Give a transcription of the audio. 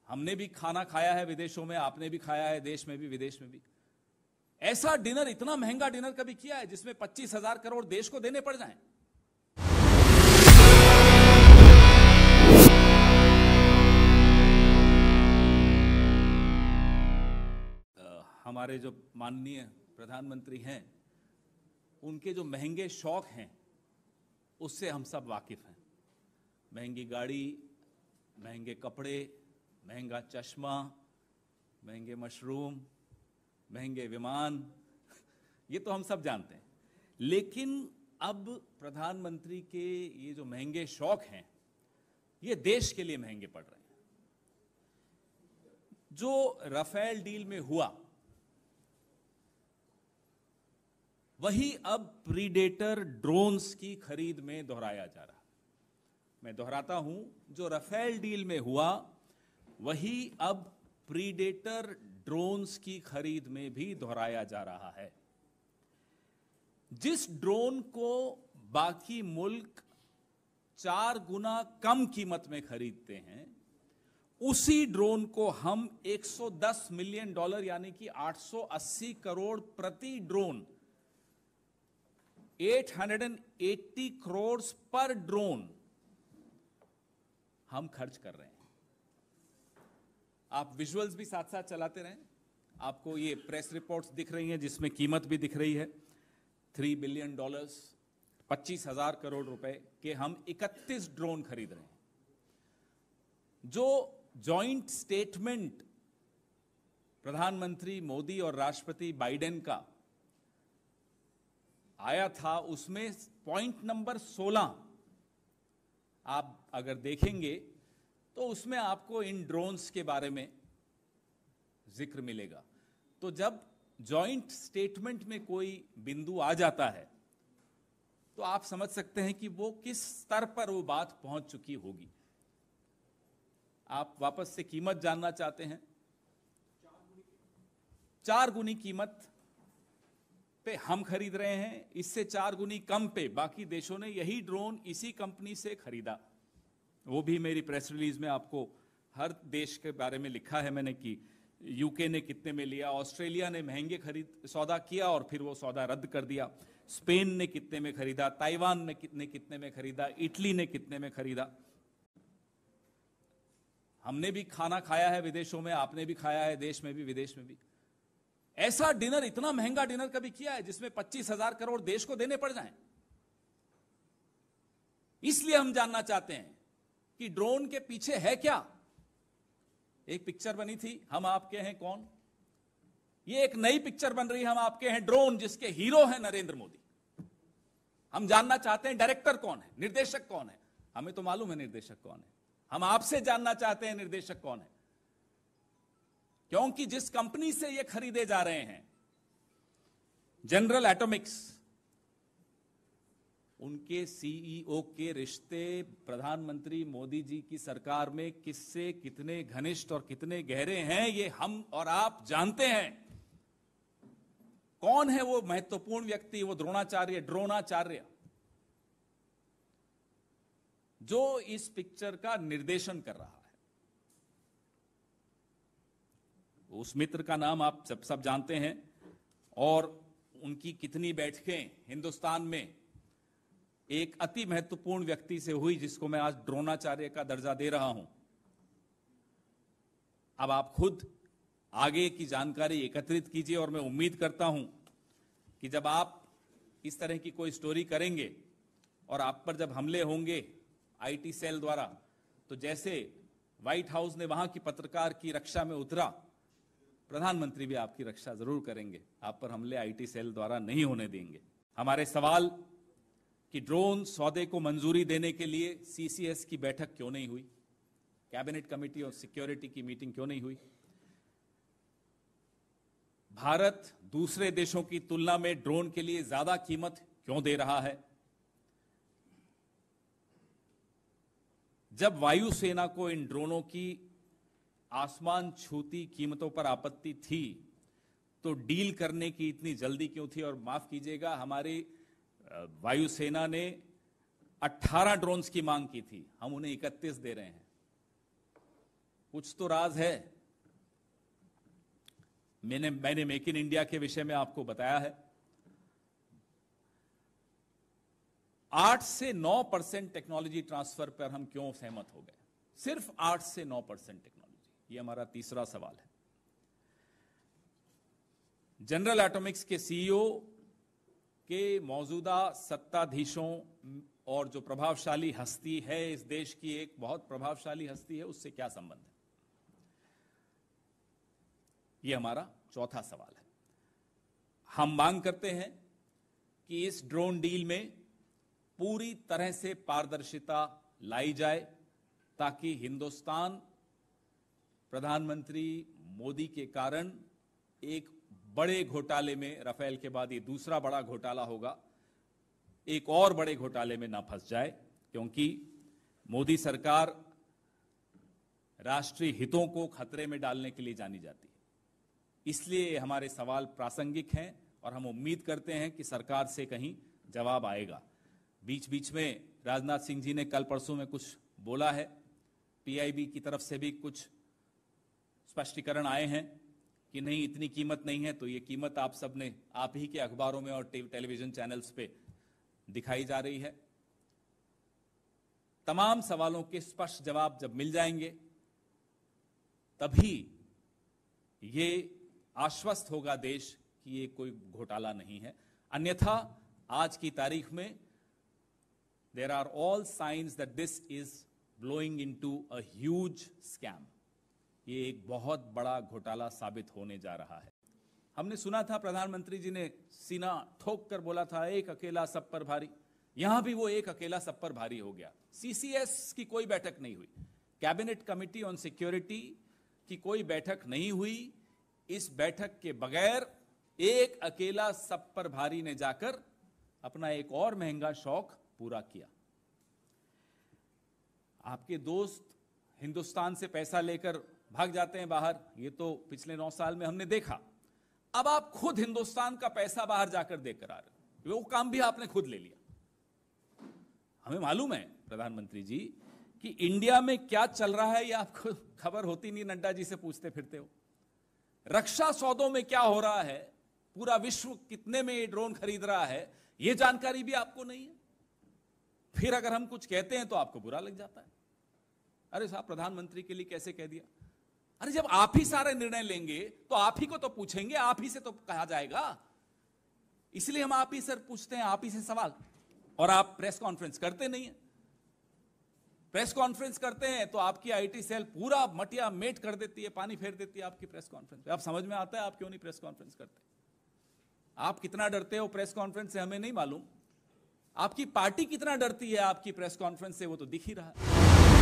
हमने भी खाना खाया है विदेशों में, आपने भी खाया है देश में भी विदेश में भी। ऐसा डिनर, इतना महंगा डिनर कभी किया है जिसमें 25,000 करोड़ देश को देने पड़ जाएं? हमारे जो माननीय प्रधानमंत्री हैं, उनके जो महंगे शौक हैं उससे हम सब वाकिफ हैं। महंगी गाड़ी, महंगे कपड़े, महंगा चश्मा, महंगे मशरूम, महंगे विमान, ये तो हम सब जानते हैं। लेकिन अब प्रधानमंत्री के ये जो महंगे शौक हैं, ये देश के लिए महंगे पड़ रहे हैं। जो राफेल डील में हुआ, वही अब प्रीडेटर ड्रोन्स की खरीद में दोहराया जा रहा है। मैं दोहराता हूं, जो राफेल डील में हुआ, वही अब प्रीडेटर ड्रोन्स की खरीद में भी दोहराया जा रहा है। जिस ड्रोन को बाकी मुल्क 4 गुना कम कीमत में खरीदते हैं, उसी ड्रोन को हम $110 मिलियन यानी कि 880 करोड़ प्रति ड्रोन, 880 करोड़ पर ड्रोन हम खर्च कर रहे हैं। आप विजुअल्स भी साथ साथ चलाते रहें, आपको ये प्रेस रिपोर्ट्स दिख रही हैं जिसमें कीमत भी दिख रही है। $3 बिलियन, 25,000 करोड़ रुपए के हम 31 ड्रोन खरीद रहे हैं। जो जॉइंट स्टेटमेंट प्रधानमंत्री मोदी और राष्ट्रपति बाइडेन का आया था, उसमें पॉइंट नंबर 16 आप अगर देखेंगे तो उसमें आपको इन ड्रोन्स के बारे में जिक्र मिलेगा। तो जब जॉइंट स्टेटमेंट में कोई बिंदु आ जाता है तो आप समझ सकते हैं कि वो किस स्तर पर वो बात पहुंच चुकी होगी। आप वापस से कीमत जानना चाहते हैं? 4 गुनी कीमत पे हम खरीद रहे हैं, इससे 4 गुनी कम पे बाकी देशों ने यही ड्रोन इसी कंपनी से खरीदा। वो भी मेरी प्रेस रिलीज में आपको हर देश के बारे में लिखा है मैंने कि यूके ने कितने में लिया, ऑस्ट्रेलिया ने महंगे सौदा किया और फिर वो सौदा रद्द कर दिया, स्पेन ने कितने में खरीदा, ताइवान ने कितने में खरीदा, इटली ने कितने में खरीदा। हमने भी खाना खाया है विदेशों में, आपने भी खाया है देश में भी विदेश में भी। ऐसा डिनर, इतना महंगा डिनर कभी किया है जिसमें 25,000 करोड़ देश को देने पड़ जाएं? इसलिए हम जानना चाहते हैं कि ड्रोन के पीछे है क्या। एक पिक्चर बनी थी, हम आपके हैं कौन। ये एक नई पिक्चर बन रही है, हम आपके हैं ड्रोन, जिसके हीरो हैं नरेंद्र मोदी। हम जानना चाहते हैं डायरेक्टर कौन है, निर्देशक कौन है। हमें तो मालूम है निर्देशक कौन है, हम आपसे जानना चाहते हैं निर्देशक कौन है। क्योंकि जिस कंपनी से ये खरीदे जा रहे हैं, जनरल एटॉमिक्स, उनके सीईओ के रिश्ते प्रधानमंत्री मोदी जी की सरकार में किससे कितने घनिष्ठ और कितने गहरे हैं, ये हम और आप जानते हैं। कौन है वो महत्वपूर्ण व्यक्ति, वो ड्रोनाचार्य, जो इस पिक्चर का निर्देशन कर रहा है। उस मित्र का नाम आप सब जानते हैं, और उनकी कितनी बैठकें हिंदुस्तान में एक अति महत्वपूर्ण व्यक्ति से हुई, जिसको मैं आज ड्रोनाचार्य का दर्जा दे रहा हूं। अब आप खुद आगे की जानकारी एकत्रित कीजिए, और मैं उम्मीद करता हूं कि जब आप इस तरह की कोई स्टोरी करेंगे और आप पर जब हमले होंगे आईटी सेल द्वारा, तो जैसे व्हाइट हाउस ने वहां की पत्रकार की रक्षा में उतरा, प्रधानमंत्री भी आपकी रक्षा जरूर करेंगे। आप पर हमले आईटी सेल द्वारा नहीं होने देंगे। हमारे सवाल कि ड्रोन सौदे को मंजूरी देने के लिए सीसीएस की बैठक क्यों नहीं हुई, कैबिनेट कमेटी और सिक्योरिटी की मीटिंग क्यों नहीं हुई। भारत दूसरे देशों की तुलना में ड्रोन के लिए ज्यादा कीमत क्यों दे रहा है। जब वायुसेना को इन ड्रोनों की आसमान छूती कीमतों पर आपत्ति थी, तो डील करने की इतनी जल्दी क्यों थी। और माफ कीजिएगा, हमारी वायुसेना ने 18 ड्रोन्स की मांग की थी, हम उन्हें 31 दे रहे हैं। कुछ तो राज है। मैंने मेक इन इंडिया के विषय में आपको बताया है। 8 से 9% टेक्नोलॉजी ट्रांसफर पर हम क्यों सहमत हो गए? सिर्फ 8 से 9% टेक्नोलॉजी। ये हमारा तीसरा सवाल है। जनरल एटॉमिक्स के सीईओ के मौजूदा सत्ताधीशों और जो प्रभावशाली हस्ती है, इस देश की एक बहुत प्रभावशाली हस्ती है, उससे क्या संबंध है? यह हमारा चौथा सवाल है। हम मांग करते हैं कि इस ड्रोन डील में पूरी तरह से पारदर्शिता लाई जाए, ताकि हिंदुस्तान प्रधानमंत्री मोदी के कारण एक बड़े घोटाले में, राफेल के बाद ये दूसरा बड़ा घोटाला होगा, एक और बड़े घोटाले में ना फंस जाए, क्योंकि मोदी सरकार राष्ट्रीय हितों को खतरे में डालने के लिए जानी जाती है। इसलिए हमारे सवाल प्रासंगिक हैं और हम उम्मीद करते हैं कि सरकार से कहीं जवाब आएगा। बीच बीच में राजनाथ सिंह जी ने कल परसों में कुछ बोला है, पीआईबी की तरफ से भी कुछ स्पष्टीकरण आए हैं कि नहीं, इतनी कीमत नहीं है। तो ये कीमत आप सबने, आप ही के अखबारों में और टेलीविजन चैनल्स पे दिखाई जा रही है। तमाम सवालों के स्पष्ट जवाब जब मिल जाएंगे, तभी ये आश्वस्त होगा देश कि ये कोई घोटाला नहीं है। अन्यथा आज की तारीख में there are all signs that this is blowing into a huge scam. ये एक बहुत बड़ा घोटाला साबित होने जा रहा है। हमने सुना था प्रधानमंत्री जी ने सीना ठोक कर बोला था, एक अकेला सब पर भारी। यहां भी वो एक अकेला सब पर भारी हो गया। सीसीएस की कोई बैठक नहीं हुई, कैबिनेट कमिटी ऑन सिक्योरिटी की कोई बैठक नहीं हुई। इस बैठक के बगैर एक अकेला सब पर भारी ने जाकर अपना एक और महंगा शौक पूरा किया। आपके दोस्त हिंदुस्तान से पैसा लेकर भाग जाते हैं बाहर, ये तो पिछले 9 साल में हमने देखा। अब आप खुद हिंदुस्तान का पैसा बाहर जाकर देकर आ रहे हो, वो काम भी आपने खुद ले लिया। हमें मालूम है प्रधानमंत्री जी कि इंडिया में क्या चल रहा है, ये आपको खबर होती नहीं, नड्डा जी से पूछते फिरते हो। रक्षा सौदों में क्या हो रहा है, पूरा विश्व कितने में ये ड्रोन खरीद रहा है, ये जानकारी भी आपको नहीं है। फिर अगर हम कुछ कहते हैं तो आपको बुरा लग जाता है। अरे साहब, प्रधानमंत्री के लिए कैसे कह दिया? अरे जब आप ही सारे निर्णय लेंगे तो आप ही को तो पूछेंगे, आप ही से तो कहा जाएगा। इसलिए हम आप ही से पूछते हैं, आप ही से सवाल। और आप प्रेस कॉन्फ्रेंस करते नहीं है। प्रेस कॉन्फ्रेंस करते हैं तो आपकी आईटी सेल पूरा मटिया मेट कर देती है, पानी फेर देती है आपकी प्रेस कॉन्फ्रेंस पे। आप समझ में आता है आप क्यों नहीं प्रेस कॉन्फ्रेंस करते? आप कितना डरते हो प्रेस कॉन्फ्रेंस से हमें नहीं मालूम, आपकी पार्टी कितना डरती है आपकी प्रेस कॉन्फ्रेंस से वो तो दिख ही रहा है।